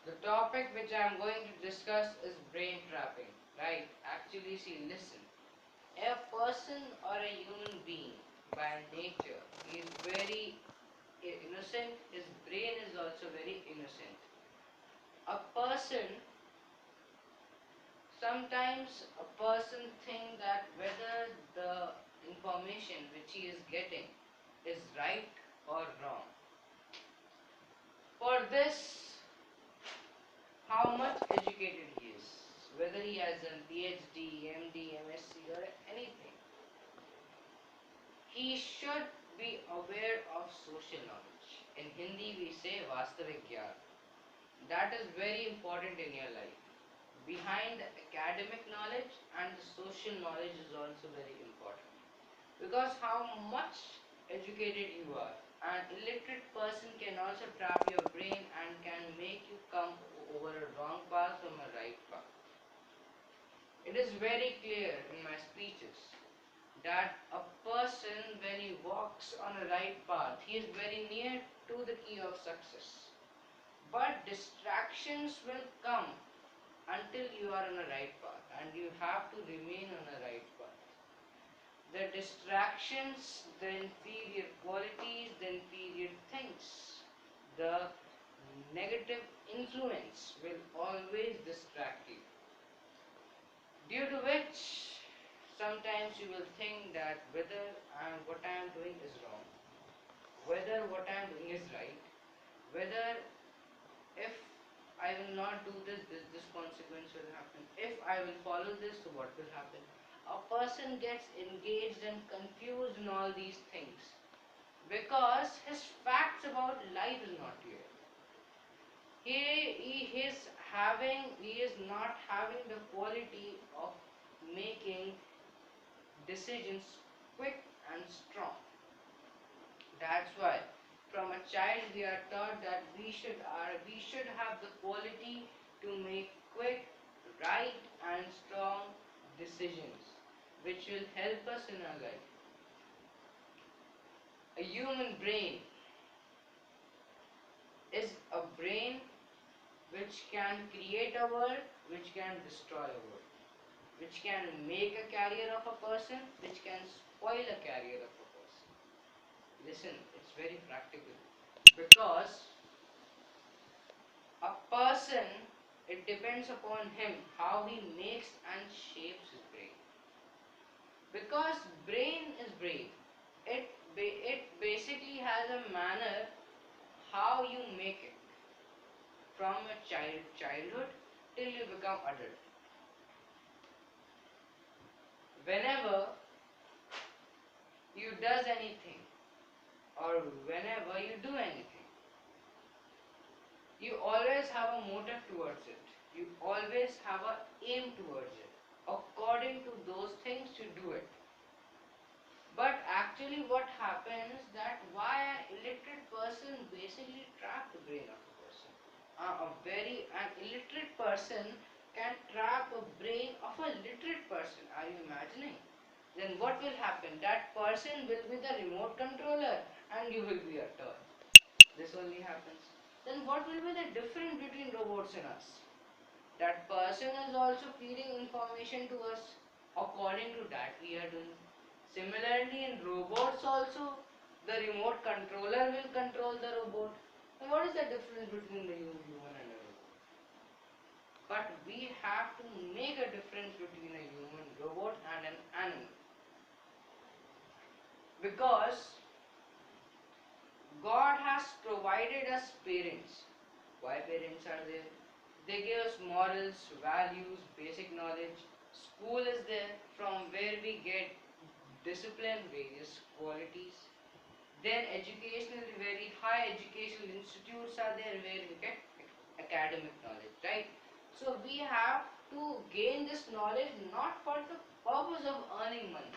The topic which I am going to discuss is brain trapping. Right? Actually, see, listen. A person or a human being by nature is very innocent. His brain is also very innocent. A person, sometimes a person think that whether the information which he is getting is right or wrong. For this, how much educated he is, whether he has a PhD, MD, MSc or anything, he should be aware of social knowledge. In Hindi we say Vastavik Gyan. That is very important in your life. Behind the academic knowledge and the social knowledge is also very important. Because how much educated you are, an illiterate person can also trap your brain and can make you come over a wrong path from a right path. It is very clear in my speeches that a person, when he walks on a right path, he is very near to the key of success. But distractions will come until you are on a right path, and you have to remain on a right path. The distractions, the inferior qualities, the inferior things, the negative influence will always distract you. Due to which sometimes you will think that whether what I am doing is wrong, whether what I am doing is right, whether if I will not do this consequence will happen. If I will follow this, so what will happen? A person gets engaged and confused in all these things because his facts about life is not clear. He is not having the quality of making decisions quick and strong. That's why from a child we are taught that we should have the quality to make quick, right and strong decisions which will help us in our life. A human brain is a brain which can create a world, which can destroy a world, which can make a career of a person, which can spoil a career of a person. Listen, it's very practical. Because a person, it depends upon him how he makes and shapes his brain. Because brain is brain. It basically has a manner how you make it from your childhood till you become adult. Whenever you does anything or whenever you do anything, you always have a motive towards it. You always have a aim towards it. According to those things you do it. But actually what happens that why an illiterate person basically trap the brain of a person. An illiterate person can trap a brain of a literate person. Are you imagining? Then what will happen? That person will be the remote controller and you will be a toy. This only happens. Then what will be the difference between robots and us? That person is also feeding information to us. According to that we are doing. Similarly in robots also, the remote controller will control the robot. And what is the difference between the human and a robot? But we have to make a difference between a human robot and an animal. Because God has provided us parents. Why parents are there? They give us morals, values, basic knowledge. School is there from where we get discipline, various qualities. Then educational, very high educational institutes are there where we get academic knowledge, right? So we have to gain this knowledge not for the purpose of earning money,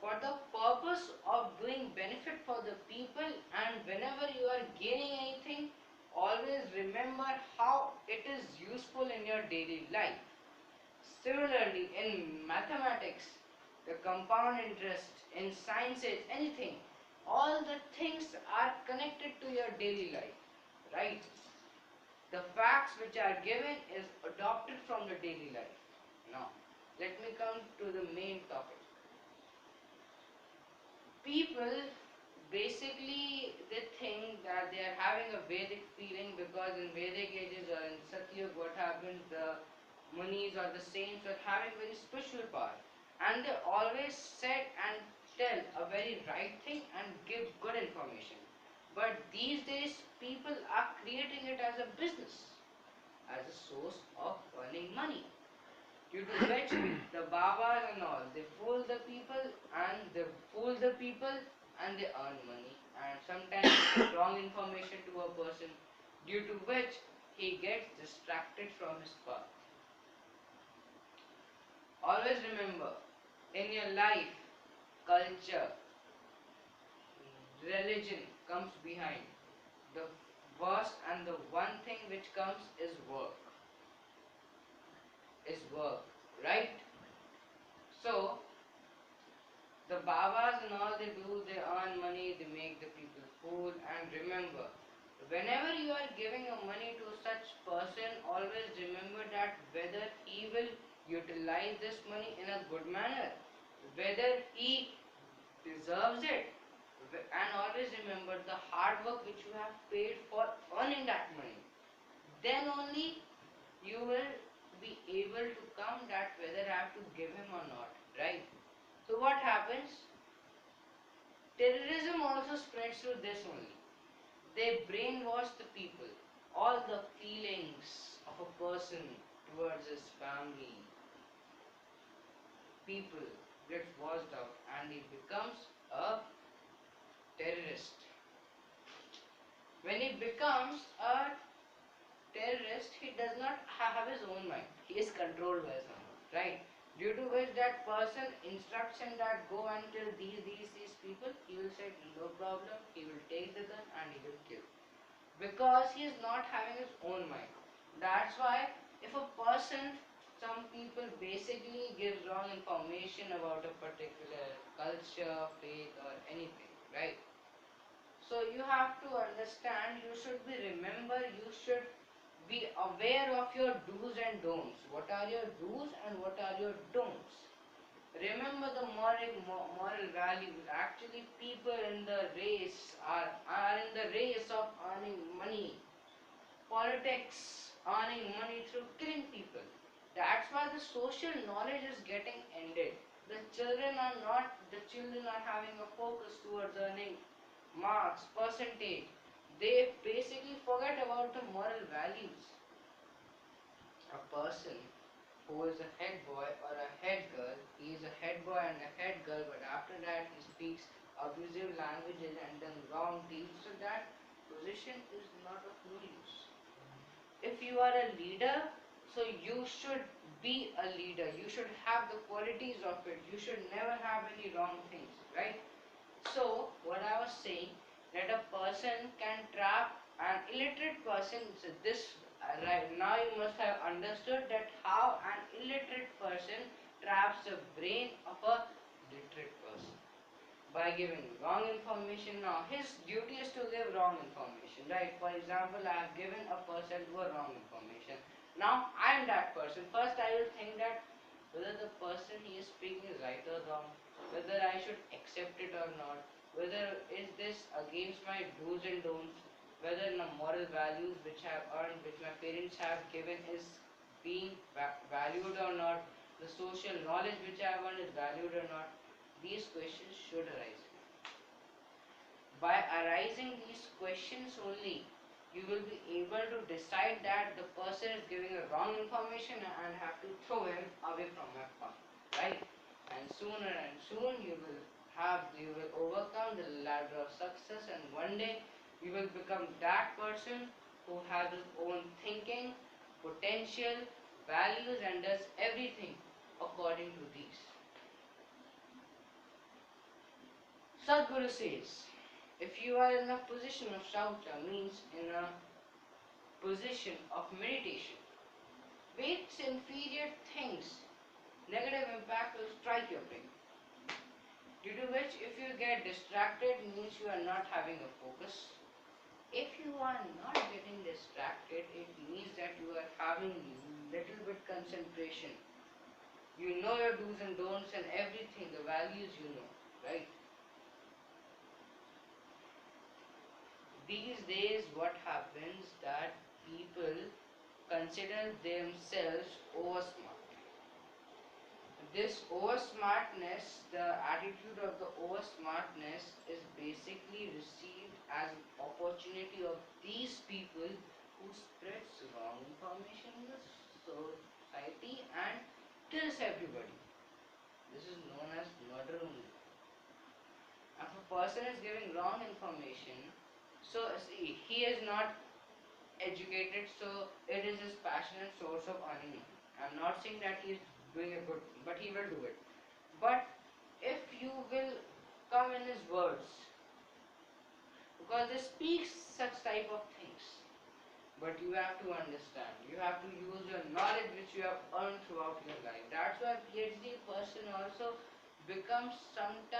for the purpose of doing benefit for the people. And whenever you are gaining anything, always remember how it is useful in your daily life. Similarly in mathematics, the compound interest, in sciences, anything, all the things are connected to your daily life, right? The facts which are given is adopted from the daily life. Now, let me come to the main topic. People basically they think that they are having a Vedic feeling because in Vedic ages or in Satyug what happens, the munis or the saints were having very special power, and they always said and tell a very right thing and give good information. But these days people are creating it as a business, as a source of earning money. Due to which the Babas and all, they fool the people and they earn money. And sometimes they give wrong information to a person, due to which he gets distracted from his path. Always remember, in your life, culture, religion comes behind. The first and the one thing which comes is work, right? So the Babas and all they do, they earn money, they make the people fool. And remember, whenever you are giving your money to such person, always remember that whether he will utilize this money in a good manner, whether he deserves it, and always remember the hard work which you have paid for earning that money. Then only you will be able to come that whether I have to give him or not, right? So what happens? Terrorism also spreads through this only. They brainwash the people. All the feelings of a person towards his family, people gets washed out and he becomes a terrorist. When he becomes a terrorist, he does not have his own mind. He is controlled by someone, right? Due to which that person instruction that go and kill these people, he will say no problem, he will take the gun and he will kill. Because he is not having his own mind. That's why if a person, some people basically give wrong information about a particular culture, faith or anything, right? So you have to understand, you should be remember, you should be aware of your do's and don'ts. What are your do's and what are your don'ts? Remember the moral values. Actually, people in the race are in the race of earning money. Politics, earning money through killing people. That's why the social knowledge is getting ended. The children are having a focus towards earning marks, percentage. They basically forget about the moral values. A person who is a head boy or a head girl, he is a head boy and a head girl, but after that he speaks abusive languages and then wrong deeds, so that position is not of no use. If you are a leader, so you should be a leader. You should have the qualities of it. You should never have any wrong things, right? So, what I was saying, that a person can trap an illiterate person. So this right now you must have understood that how an illiterate person traps the brain of a literate person by giving wrong information. Now his duty is to give wrong information, right? For example, I have given a person to a wrong information. Now I am that person. First I will think that whether the person he is speaking is right or wrong, whether I should accept it or not, whether is this against my do's and don'ts, whether the moral values which I have earned, which my parents have given is being valued or not, the social knowledge which I have earned is valued or not. These questions should arise. By arising these questions only, you will be able to decide that the person is giving a wrong information and have to throw him away from my path, right? And sooner and soon you will overcome the ladder of success, and one day you will become that person who has his own thinking, potential, values, and does everything according to these. Sadhguru says, if you are in a position of shaucha, means in a position of meditation, with inferior things, negative impact will strike your brain. Due to which, if you get distracted, means you are not having a focus. If you are not getting distracted, it having little bit concentration. You know your do's and don'ts and everything, the values you know, right? These days, what happens that people consider themselves over smart. This over smartness, the attitude of the over smartness is basically received as an opportunity of these people who spreads wrong information in the society and kills everybody. This is known as murder only. If a person is giving wrong information, so see, he is not educated, so it is his passion and source of earning. I'm not saying that he is doing a good thing, but he will do it. But if you will come in his words, because they speak such type of things, but you have to understand, you have to use your knowledge which you have earned throughout your life. That's why PhD person also becomes sometimes